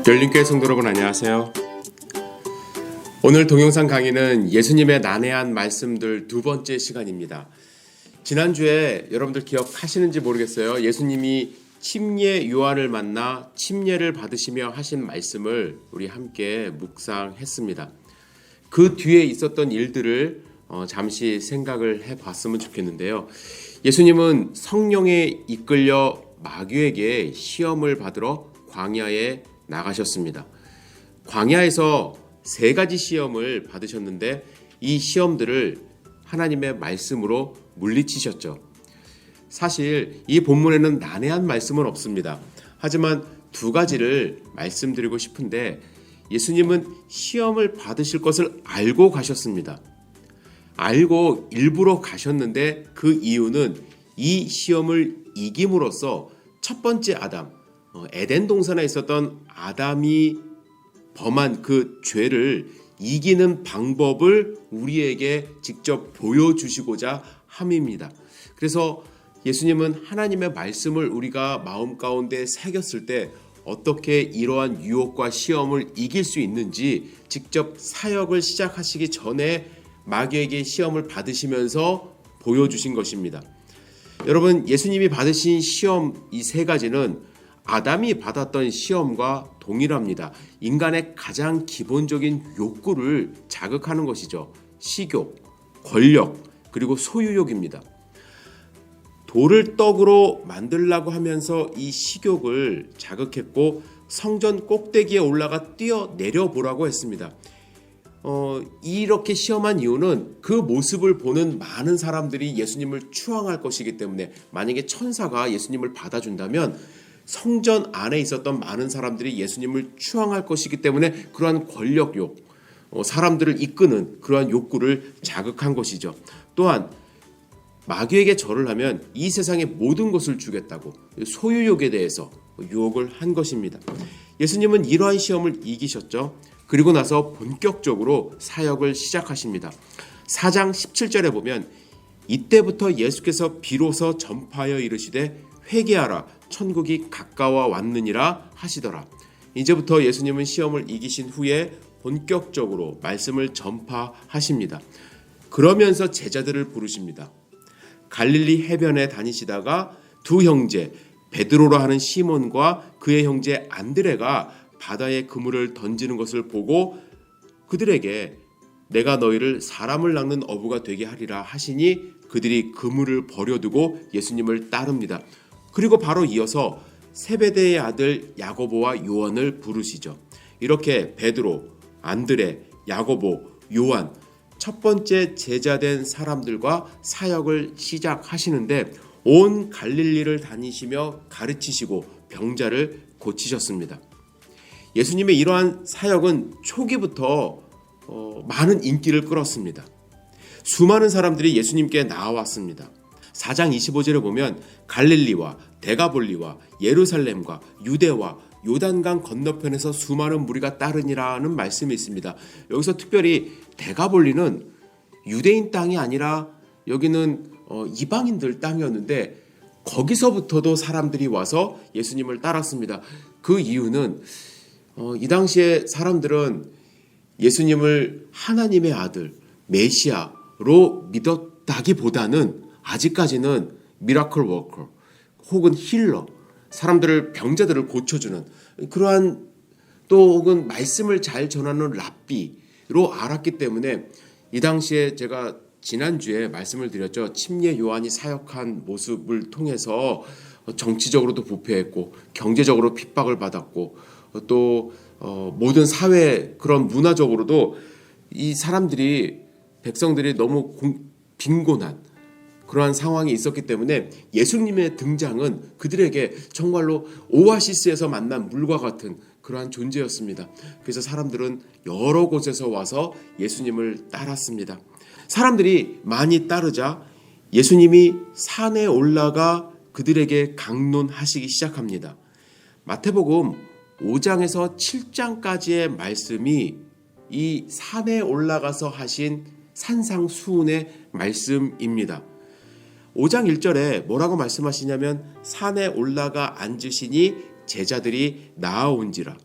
열린교회 성도 여러분 안녕하세요. 오늘 동영상 강의는 예수님의 난해한 말씀들 두 번째 시간입니다. 지난주에 여러분들 기억하시는지 모르겠어요. 예수님이 침례 요한을 만나 침례를 받으시며 하신 말씀을 우리 함께 묵상했습니다. 그 뒤에 있었던 일들을 잠시 생각을 해봤으면 좋겠는데요. 예수님은 성령에 이끌려 마귀에게 시험을 받으러 광야에 나가셨습니다. 광야에서 세 가지 시험을 받으셨는데 이 시험들을 하나님의 말씀으로 물리치셨죠. 사실 이 본문에는 난해한 말씀은 없습니다. 하지만 두 가지를 말씀드리고 싶은데 예수님은 시험을 받으실 것을 알고 가셨습니다. 알고 일부러 가셨는데 그 이유는 이 시험을 이김으로써 첫 번째 아담, 에덴 동산에 있었던 아담이 범한 그 죄를 이기는 방법을 우리에게 직접 보여주시고자 함입니다. 그래서 예수님은 하나님의 말씀을 우리가 마음 가운데 새겼을 때 어떻게 이러한 유혹과 시험을 이길 수 있는지 직접 사역을 시작하시기 전에 마귀에게 시험을 받으시면서 보여주신 것입니다. 여러분, 예수님이 받으신 시험 이 세 가지는 아담이 받았던 시험과 동일합니다. 인간의 가장 기본적인 욕구를 자극하는 것이죠. 식욕, 권력, 그리고 소유욕입니다. 돌을 떡으로 만들려고 하면서 이 식욕을 자극했고 성전 꼭대기에 올라가 뛰어내려 보라고 했습니다. 이렇게 시험한 이유는 그 모습을 보는 많은 사람들이 예수님을 추앙할 것이기 때문에, 만약에 천사가 예수님을 받아준다면 성전 안에 있었던 많은 사람들이 예수님을 추앙할 것이기 때문에 그러한 권력욕, 사람들을 이끄는 그러한 욕구를 자극한 것이죠. 또한 마귀에게 절을 하면 이 세상의 모든 것을 주겠다고 소유욕에 대해서 유혹을 한 것입니다. 예수님은 이러한 시험을 이기셨죠. 그리고 나서 본격적으로 사역을 시작하십니다. 4장 17절에 보면 이때부터 예수께서 비로소 전파하여 이르시되 회개하라 천국이 가까워 왔느니라 하시더라. 이제부터 예수님은 시험을 이기신 후에 본격적으로 말씀을 전파하십니다. 그러면서 제자들을 부르십니다. 갈릴리 해변에 다니시다가 두 형제 베드로라 하는 시몬과 그의 형제 안드레가 바다에 그물을 던지는 것을 보고 그들에게 내가 너희를 사람을 낚는 어부가 되게 하리라 하시니 그들이 그물을 버려두고 예수님을 따릅니다. 그리고 바로 이어서 세베대의 아들 야고보와 요한을 부르시죠. 이렇게 베드로, 안드레, 야고보, 요한 첫 번째 제자된 사람들과 사역을 시작하시는데 온 갈릴리를 다니시며 가르치시고 병자를 고치셨습니다. 예수님의 이러한 사역은 초기부터 많은 인기를 끌었습니다. 수많은 사람들이 예수님께 나와왔습니다. 4장 25절에 보면 갈릴리와 데가볼리와 예루살렘과 유대와 요단강 건너편에서 수많은 무리가 따르니라는 말씀이 있습니다. 여기서 특별히 데가볼리는 유대인 땅이 아니라 여기는 이방인들 땅이었는데 거기서부터도 사람들이 와서 예수님을 따랐습니다. 그 이유는 이 당시에 사람들은 예수님을 하나님의 아들 메시아로 믿었다기보다는 아직까지는 미라클 워커 혹은 힐러, 사람들을 병자들을 고쳐주는 그러한 또 혹은 말씀을 잘 전하는 랍비로 알았기 때문에 이 당시에 제가 지난주에 말씀을 드렸죠. 침례 요한이 사역한 모습을 통해서 정치적으로도 부패했고 경제적으로 핍박을 받았고 또 모든 사회 그런 문화적으로도 이 사람들이 백성들이 너무 빈곤한 그러한 상황이 있었기 때문에 예수님의 등장은 그들에게 정말로 오아시스에서 만난 물과 같은 그러한 존재였습니다. 그래서 사람들은 여러 곳에서 와서 예수님을 따랐습니다. 사람들이 많이 따르자 예수님이 산에 올라가 그들에게 강론하시기 시작합니다. 마태복음 5장에서 7장까지의 말씀이 이 산에 올라가서 하신 산상수훈의 말씀입니다. 5장 1절에 뭐라고 말씀하시냐면 산에 올라가 앉으시니 제자들이 나아온지라.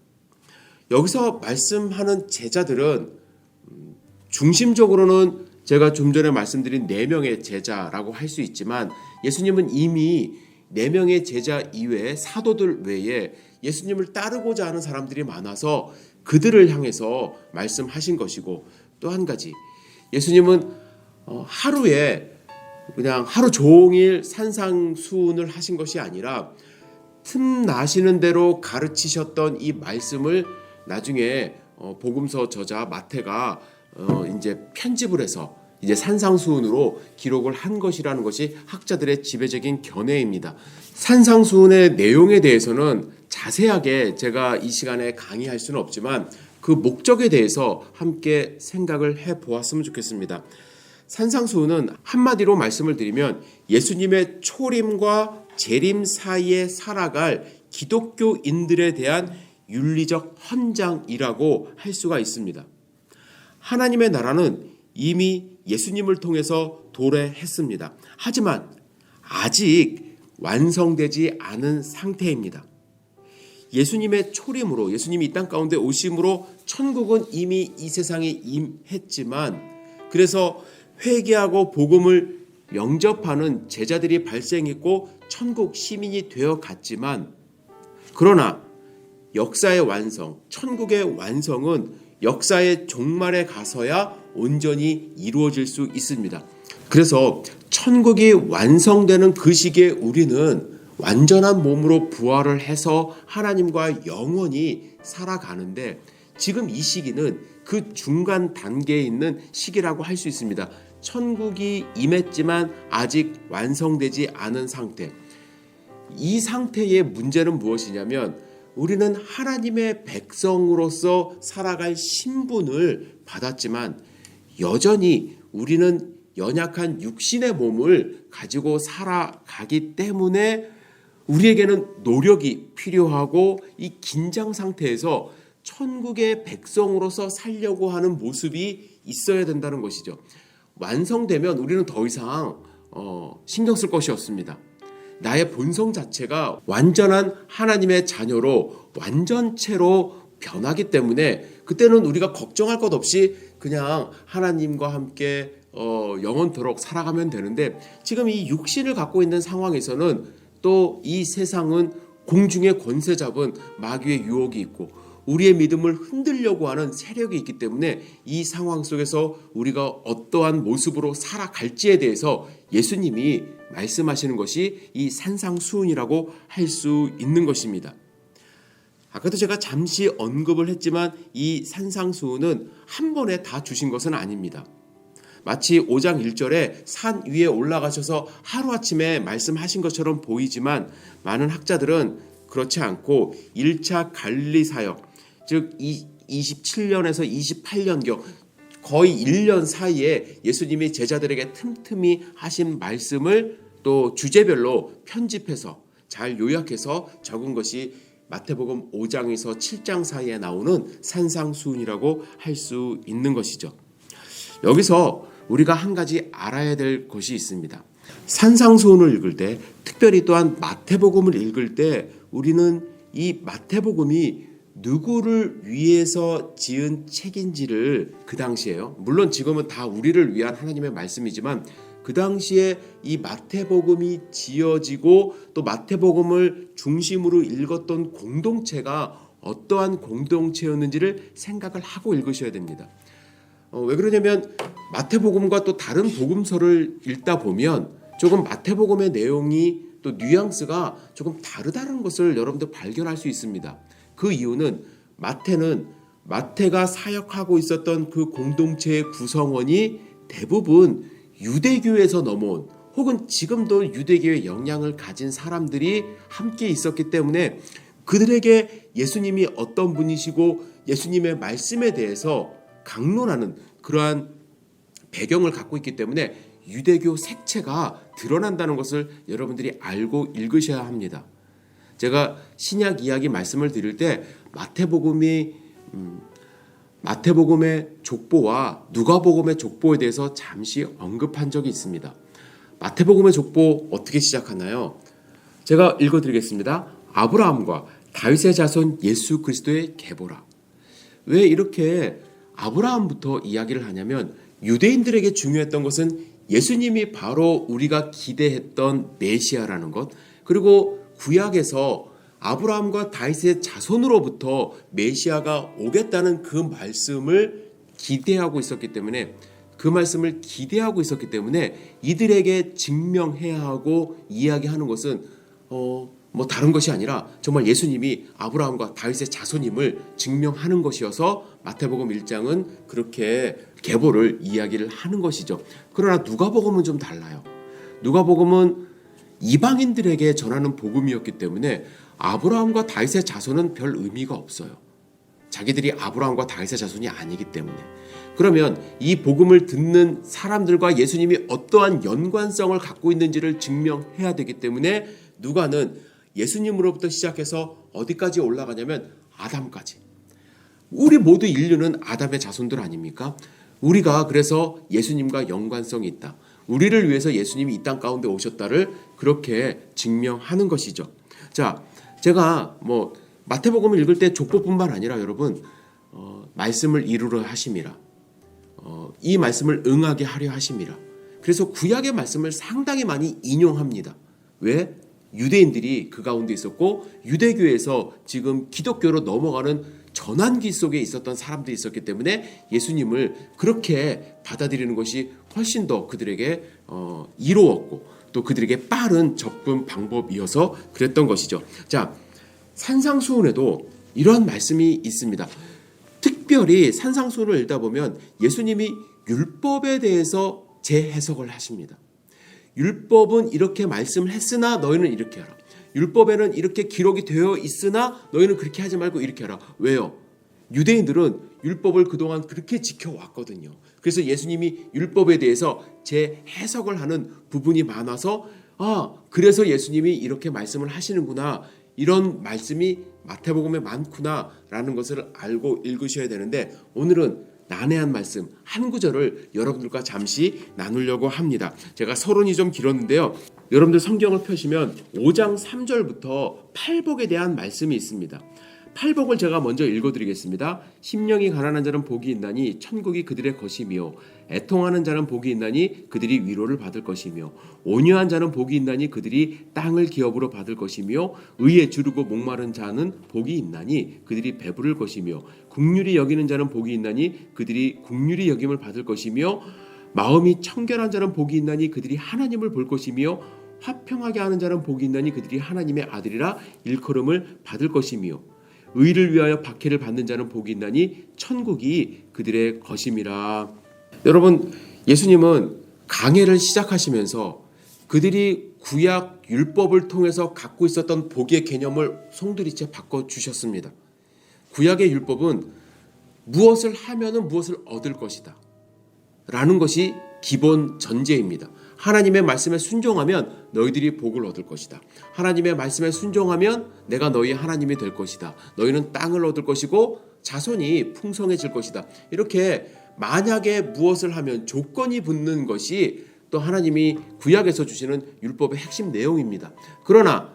여기서 말씀하는 제자들은 중심적으로는 제가 좀 전에 말씀드린 4명의 제자라고 할 수 있지만 예수님은 이미 4명의 제자 이외에 사도들 외에 예수님을 따르고자 하는 사람들이 많아서 그들을 향해서 말씀하신 것이고, 또 한 가지 예수님은 하루에 그냥 하루 종일 산상수훈을 하신 것이 아니라 틈나시는 대로 가르치셨던 이 말씀을 나중에 복음서 저자 마태가 이제 편집을 해서 이제 산상수훈으로 기록을 한 것이라는 것이 학자들의 지배적인 견해입니다. 산상수훈의 내용에 대해서는 자세하게 제가 이 시간에 강의할 수는 없지만 그 목적에 대해서 함께 생각을 해보았으면 좋겠습니다. 산상수훈은 한마디로 말씀을 드리면 예수님의 초림과 재림 사이에 살아갈 기독교인들에 대한 윤리적 헌장이라고 할 수가 있습니다. 하나님의 나라는 이미 예수님을 통해서 도래했습니다. 하지만 아직 완성되지 않은 상태입니다. 예수님의 초림으로, 예수님이 이 땅 가운데 오심으로 천국은 이미 이 세상에 임했지만, 그래서 회개하고 복음을 영접하는 제자들이 발생했고 천국 시민이 되어 갔지만, 그러나 역사의 완성, 천국의 완성은 역사의 종말에 가서야 온전히 이루어질 수 있습니다. 그래서 천국이 완성되는 그 시기에 우리는 완전한 몸으로 부활을 해서 하나님과 영원히 살아가는데, 지금 이 시기는 그 중간 단계에 있는 시기라고 할 수 있습니다. 천국이 임했지만 아직 완성되지 않은 상태. 이 상태의 문제는 무엇이냐면 우리는 하나님의 백성으로서 살아갈 신분을 받았지만 여전히 우리는 연약한 육신의 몸을 가지고 살아가기 때문에 우리에게는 노력이 필요하고, 이 긴장 상태에서 천국의 백성으로서 살려고 하는 모습이 있어야 된다는 것이죠. 완성되면 우리는 더 이상 신경 쓸 것이 없습니다. 나의 본성 자체가 완전한 하나님의 자녀로 완전체로 변하기 때문에 그때는 우리가 걱정할 것 없이 그냥 하나님과 함께 영원토록 살아가면 되는데, 지금 이 육신을 갖고 있는 상황에서는 또 이 세상은 공중의 권세 잡은 마귀의 유혹이 있고 우리의 믿음을 흔들려고 하는 세력이 있기 때문에 이 상황 속에서 우리가 어떠한 모습으로 살아갈지에 대해서 예수님이 말씀하시는 것이 이 산상수훈이라고 할 수 있는 것입니다. 아까도 제가 잠시 언급을 했지만 이 산상수훈은 한 번에 다 주신 것은 아닙니다. 마치 5장 1절에 산 위에 올라가셔서 하루아침에 말씀하신 것처럼 보이지만 많은 학자들은 그렇지 않고 1차 갈릴리 사역, 즉 27년에서 28년경 거의 1년 사이에 예수님이 제자들에게 틈틈이 하신 말씀을 또 주제별로 편집해서 잘 요약해서 적은 것이 마태복음 5장에서 7장 사이에 나오는 산상수훈이라고 할 수 있는 것이죠. 여기서 우리가 한 가지 알아야 될 것이 있습니다. 산상수훈을 읽을 때, 특별히 또한 마태복음을 읽을 때 우리는 이 마태복음이 누구를 위해서 지은 책인지를 그 당시에요. 물론 지금은 다 우리를 위한 하나님의 말씀이지만 그 당시에 이 마태복음이 지어지고 또 마태복음을 중심으로 읽었던 공동체가 어떠한 공동체였는지를 생각을 하고 읽으셔야 됩니다. 왜 그러냐면 마태복음과 또 다른 복음서를 읽다 보면 조금 마태복음의 내용이 또 뉘앙스가 조금 다르다는 것을 여러분들 발견할 수 있습니다. 그 이유는 마태가 사역하고 있었던 그 공동체의 구성원이 대부분 유대교에서 넘어온, 혹은 지금도 유대교의 영향을 가진 사람들이 함께 있었기 때문에 그들에게 예수님이 어떤 분이시고 예수님의 말씀에 대해서 강론하는 그러한 배경을 갖고 있기 때문에 유대교 색채가 드러난다는 것을 여러분들이 알고 읽으셔야 합니다. 제가 신약 이야기 말씀을 드릴 때 마태복음의 족보와 누가복음의 족보에 대해서 잠시 언급한 적이 있습니다. 마태복음의 족보 어떻게 시작하나요? 제가 읽어드리겠습니다. 아브라함과 다윗의 자손 예수 그리스도의 계보라. 왜 이렇게 아브라함부터 이야기를 하냐면 유대인들에게 중요했던 것은 예수님이 바로 우리가 기대했던 메시아라는 것, 그리고 구약에서 아브라함과 다윗의 자손으로부터 메시아가 오겠다는 그 말씀을 기대하고 있었기 때문에 이들에게 증명해야 하고 이야기하는 것은 뭐 다른 것이 아니라 정말 예수님이 아브라함과 다윗의 자손임을 증명하는 것이어서 마태복음 1장은 그렇게 계보를 이야기를 하는 것이죠. 그러나 누가복음은 좀 달라요. 누가복음은 이방인들에게 전하는 복음이었기 때문에 아브라함과 다윗의 자손은 별 의미가 없어요. 자기들이 아브라함과 다윗의 자손이 아니기 때문에. 그러면 이 복음을 듣는 사람들과 예수님이 어떠한 연관성을 갖고 있는지를 증명해야 되기 때문에 누가는 예수님으로부터 시작해서 어디까지 올라가냐면 아담까지. 우리 모두 인류는 아담의 자손들 아닙니까? 우리가 그래서 예수님과 연관성이 있다. 우리를 위해서 예수님이 이 땅 가운데 오셨다를 그렇게 증명하는 것이죠. 자, 제가 마태복음을 읽을 때 족보뿐만 아니라 여러분 말씀을 이루려 하심이라, 이 말씀을 응하게 하려 하심이라. 그래서 구약의 말씀을 상당히 많이 인용합니다. 왜? 유대인들이 그 가운데 있었고 유대교에서 지금 기독교로 넘어가는 전환기 속에 있었던 사람들이 있었기 때문에 예수님을 그렇게 받아들이는 것이 훨씬 더 그들에게 이로웠고 또 그들에게 빠른 접근 방법이어서 그랬던 것이죠. 자, 산상수훈에도 이러한 말씀이 있습니다. 특별히 산상수훈을 읽다 보면 예수님이 율법에 대해서 재해석을 하십니다. 율법은 이렇게 말씀을 했으나 너희는 이렇게 하라. 율법에는 이렇게 기록이 되어 있으나 너희는 그렇게 하지 말고 이렇게 하라. 왜요? 유대인들은 율법을 그동안 그렇게 지켜왔거든요. 그래서 예수님이 율법에 대해서 재해석을 하는 부분이 많아서 그래서 예수님이 이렇게 말씀을 하시는구나, 이런 말씀이 마태복음에 많구나 라는 것을 알고 읽으셔야 되는데, 오늘은 난해한 말씀 한 구절을 여러분들과 잠시 나누려고 합니다. 제가 서론이 좀 길었는데요. 여러분들 성경을 펴시면 5장 3절부터 팔복에 대한 말씀이 있습니다. 팔복을 제가 먼저 읽어드리겠습니다. 심령이 가난한 자는 복이 있나니 천국이 그들의 것이며, 애통하는 자는 복이 있나니 그들이 위로를 받을 것이며, 온유한 자는 복이 있나니 그들이 땅을 기업으로 받을 것이며, 의에 주르고 목마른 자는 복이 있나니 그들이 배부를 것이며, 긍휼히 여기는 자는 복이 있나니 그들이 긍휼히 여김을 받을 것이며, 마음이 청결한 자는 복이 있나니 그들이 하나님을 볼 것이며, 화평하게 하는 자는 복이 있나니 그들이 하나님의 아들이라 일컬음을 받을 것이며, 의를 위하여 박해를 받는 자는 복이 있나니 천국이 그들의 것임이라. 여러분, 예수님은 강해를 시작하시면서 그들이 구약 율법을 통해서 갖고 있었던 복의 개념을 송두리째 바꿔주셨습니다. 구약의 율법은 무엇을 하면은 무엇을 얻을 것이다 라는 것이 기본 전제입니다. 하나님의 말씀에 순종하면 너희들이 복을 얻을 것이다. 하나님의 말씀에 순종하면 내가 너희의 하나님이 될 것이다. 너희는 땅을 얻을 것이고 자손이 풍성해질 것이다. 이렇게 만약에 무엇을 하면 조건이 붙는 것이 또 하나님이 구약에서 주시는 율법의 핵심 내용입니다. 그러나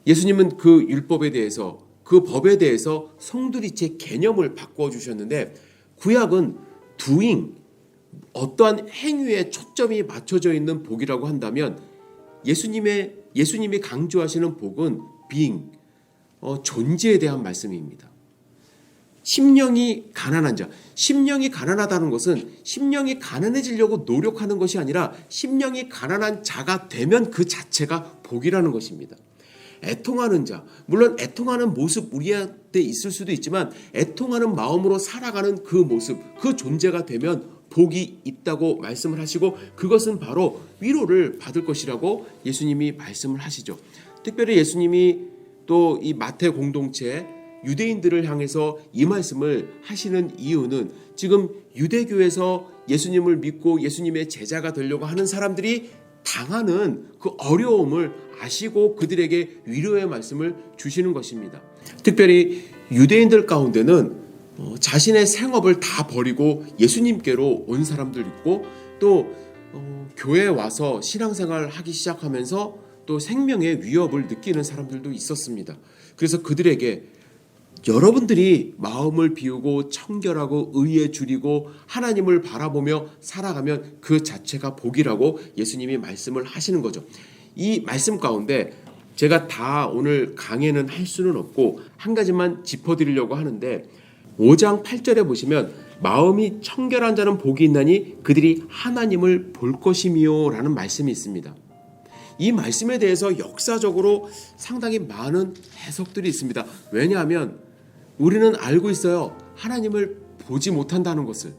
예수님은 그 율법에 대해서, 그 법에 대해서 송두리째 개념을 바꿔주셨는데, 구약은 doing, 어떠한 행위에 초점이 맞춰져 있는 복이라고 한다면, 예수님이 강조하시는 복은 being, 존재에 대한 말씀입니다. 심령이 가난한 자, 심령이 가난하다는 것은 심령이 가난해지려고 노력하는 것이 아니라 심령이 가난한 자가 되면 그 자체가 복이라는 것입니다. 애통하는 자, 물론 애통하는 모습 우리한테 있을 수도 있지만 애통하는 마음으로 살아가는 그 모습, 그 존재가 되면 복이 있다고 말씀을 하시고, 그것은 바로 위로를 받을 것이라고 예수님이 말씀을 하시죠. 특별히 예수님이 또 이 마태 공동체 유대인들을 향해서 이 말씀을 하시는 이유는 지금 유대교에서 예수님을 믿고 예수님의 제자가 되려고 하는 사람들이 당하는 그 어려움을 아시고 그들에게 위로의 말씀을 주시는 것입니다. 특별히 유대인들 가운데는 자신의 생업을 다 버리고 예수님께로 온 사람들 있고, 또 교회에 와서 신앙생활을 하기 시작하면서 또 생명의 위협을 느끼는 사람들도 있었습니다. 그래서 그들에게 여러분들이 마음을 비우고 청결하고 의에 줄이고 하나님을 바라보며 살아가면 그 자체가 복이라고 예수님이 말씀을 하시는 거죠. 이 말씀 가운데 제가 다 오늘 강해는 할 수는 없고 한 가지만 짚어드리려고 하는데 5장 8절에 보시면 마음이 청결한 자는 복이 있나니 그들이 하나님을 볼 것이미요 라는 말씀이 있습니다. 이 말씀에 대해서 역사적으로 상당히 많은 해석들이 있습니다. 왜냐하면 우리는 알고 있어요. 하나님을 보지 못한다는 것을.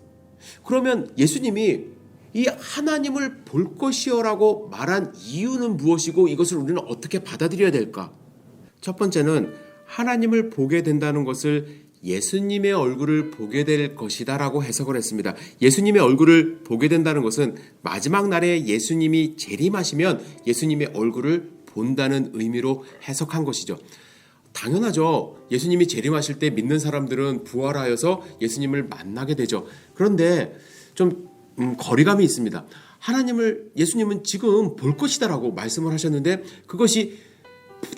그러면 예수님이 이 하나님을 볼 것이요라고 말한 이유는 무엇이고 이것을 우리는 어떻게 받아들여야 될까? 첫 번째는 하나님을 보게 된다는 것을 예수님의 얼굴을 보게 될 것이다 라고 해석을 했습니다. 예수님의 얼굴을 보게 된다는 것은 마지막 날에 예수님이 재림하시면 예수님의 얼굴을 본다는 의미로 해석한 것이죠. 당연하죠. 예수님이 재림하실 때 믿는 사람들은 부활하여서 예수님을 만나게 되죠. 그런데 좀 거리감이 있습니다. 예수님은 지금 볼 것이다 라고 말씀을 하셨는데 그것이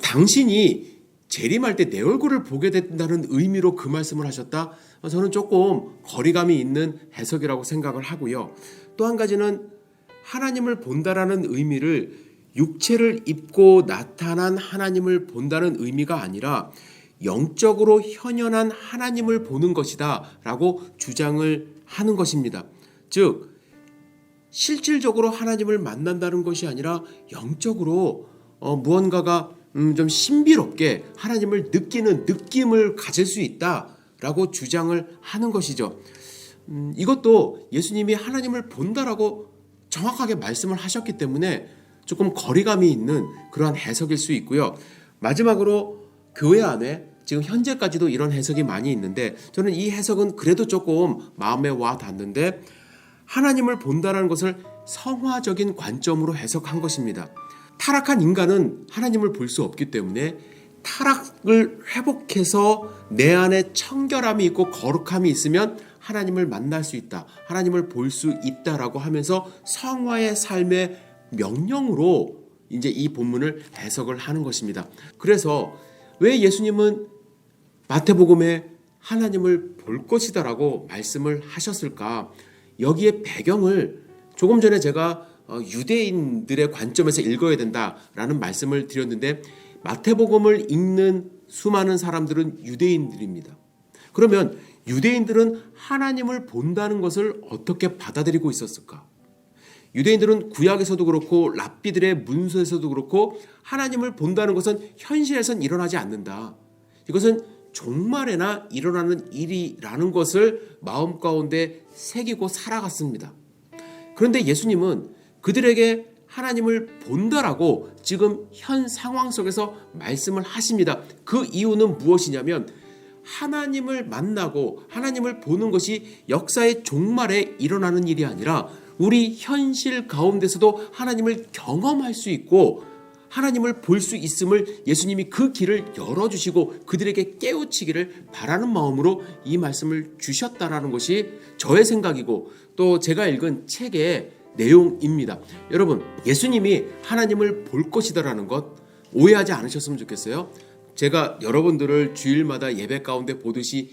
당신이 재림할 때 내 얼굴을 보게 된다는 의미로 그 말씀을 하셨다? 저는 조금 거리감이 있는 해석이라고 생각을 하고요. 또 한 가지는 하나님을 본다라는 의미를 육체를 입고 나타난 하나님을 본다는 의미가 아니라 영적으로 현현한 하나님을 보는 것이다 라고 주장을 하는 것입니다. 즉 실질적으로 하나님을 만난다는 것이 아니라 영적으로 무언가가 좀 신비롭게 하나님을 느끼는 느낌을 가질 수 있다라고 주장을 하는 것이죠. 이것도 예수님이 하나님을 본다라고 정확하게 말씀을 하셨기 때문에 조금 거리감이 있는 그러한 해석일 수 있고요. 마지막으로 교회 안에 지금 현재까지도 이런 해석이 많이 있는데 저는 이 해석은 그래도 조금 마음에 와 닿는데 하나님을 본다라는 것을 성화적인 관점으로 해석한 것입니다. 타락한 인간은 하나님을 볼 수 없기 때문에 타락을 회복해서 내 안에 청결함이 있고 거룩함이 있으면 하나님을 만날 수 있다. 하나님을 볼 수 있다라고 하면서 성화의 삶의 명령으로 이제 이 본문을 해석을 하는 것입니다. 그래서 왜 예수님은 마태복음에 하나님을 볼 것이다라고 말씀을 하셨을까? 여기에 배경을 조금 전에 제가 유대인들의 관점에서 읽어야 된다라는 말씀을 드렸는데 마태복음을 읽는 수많은 사람들은 유대인들입니다. 그러면 유대인들은 하나님을 본다는 것을 어떻게 받아들이고 있었을까? 유대인들은 구약에서도 그렇고 랍비들의 문서에서도 그렇고 하나님을 본다는 것은 현실에선 일어나지 않는다. 이것은 종말에나 일어나는 일이라는 것을 마음 가운데 새기고 살아갔습니다. 그런데 예수님은 그들에게 하나님을 본다라고 지금 현 상황 속에서 말씀을 하십니다. 그 이유는 무엇이냐면 하나님을 만나고 하나님을 보는 것이 역사의 종말에 일어나는 일이 아니라 우리 현실 가운데서도 하나님을 경험할 수 있고 하나님을 볼 수 있음을 예수님이 그 길을 열어주시고 그들에게 깨우치기를 바라는 마음으로 이 말씀을 주셨다라는 것이 저의 생각이고 또 제가 읽은 책의 내용입니다. 여러분, 예수님이 하나님을 볼 것이다라는 것 오해하지 않으셨으면 좋겠어요. 제가 여러분들을 주일마다 예배 가운데 보듯이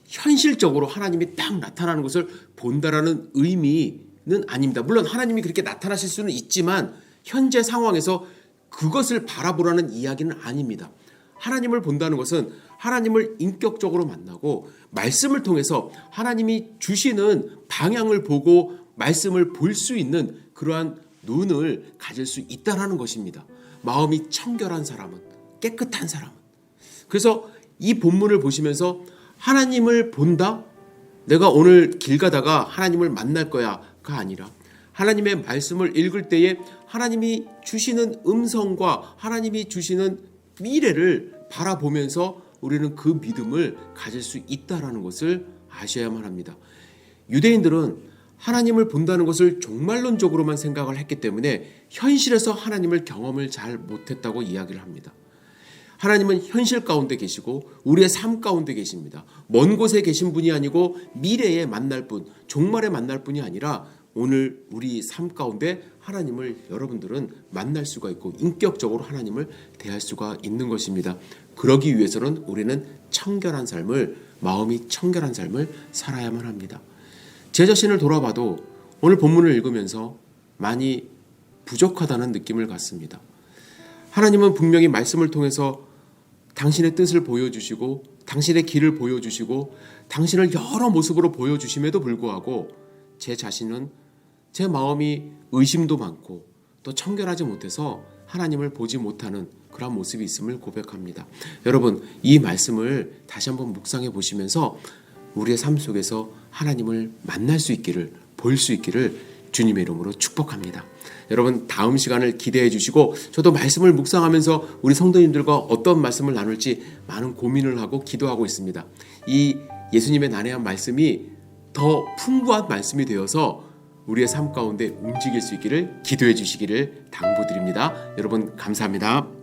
현실적으로 하나님이 딱 나타나는 것을 본다라는 의미는 아닙니다. 물론 하나님이 그렇게 나타나실 수는 있지만 현재 상황에서 그것을 바라보라는 이야기는 아닙니다. 하나님을 본다는 것은 하나님을 인격적으로 만나고 말씀을 통해서 하나님이 주시는 방향을 보고 말씀을 볼 수 있는 그러한 눈을 가질 수 있다는 것입니다. 마음이 청결한 사람은, 깨끗한 사람은. 그래서 이 본문을 보시면서 하나님을 본다? 내가 오늘 길 가다가 하나님을 만날 거야가 아니라 하나님의 말씀을 읽을 때에 하나님이 주시는 음성과 하나님이 주시는 미래를 바라보면서 우리는 그 믿음을 가질 수 있다는 것을 아셔야만 합니다. 유대인들은 하나님을 본다는 것을 종말론적으로만 생각을 했기 때문에 현실에서 하나님을 경험을 잘 못했다고 이야기를 합니다. 하나님은 현실 가운데 계시고 우리의 삶 가운데 계십니다. 먼 곳에 계신 분이 아니고 미래에 만날 분, 종말에 만날 분이 아니라 오늘 우리 삶 가운데 하나님을 여러분들은 만날 수가 있고 인격적으로 하나님을 대할 수가 있는 것입니다. 그러기 위해서는 우리는 청결한 삶을, 마음이 청결한 삶을 살아야만 합니다. 제 자신을 돌아봐도 오늘 본문을 읽으면서 많이 부족하다는 느낌을 갖습니다. 하나님은 분명히 말씀을 통해서 당신의 뜻을 보여주시고 당신의 길을 보여주시고 당신을 여러 모습으로 보여주심에도 불구하고 제 자신은 제 마음이 의심도 많고 또 청결하지 못해서 하나님을 보지 못하는 그런 모습이 있음을 고백합니다. 여러분, 이 말씀을 다시 한번 묵상해 보시면서 우리의 삶 속에서 하나님을 만날 수 있기를, 볼 수 있기를 주님의 이름으로 축복합니다. 여러분, 다음 시간을 기대해 주시고 저도 말씀을 묵상하면서 우리 성도님들과 어떤 말씀을 나눌지 많은 고민을 하고 기도하고 있습니다. 이 예수님의 난해한 말씀이 더 풍부한 말씀이 되어서 우리의 삶 가운데 움직일 수 있기를 기도해 주시기를 당부드립니다. 여러분, 감사합니다.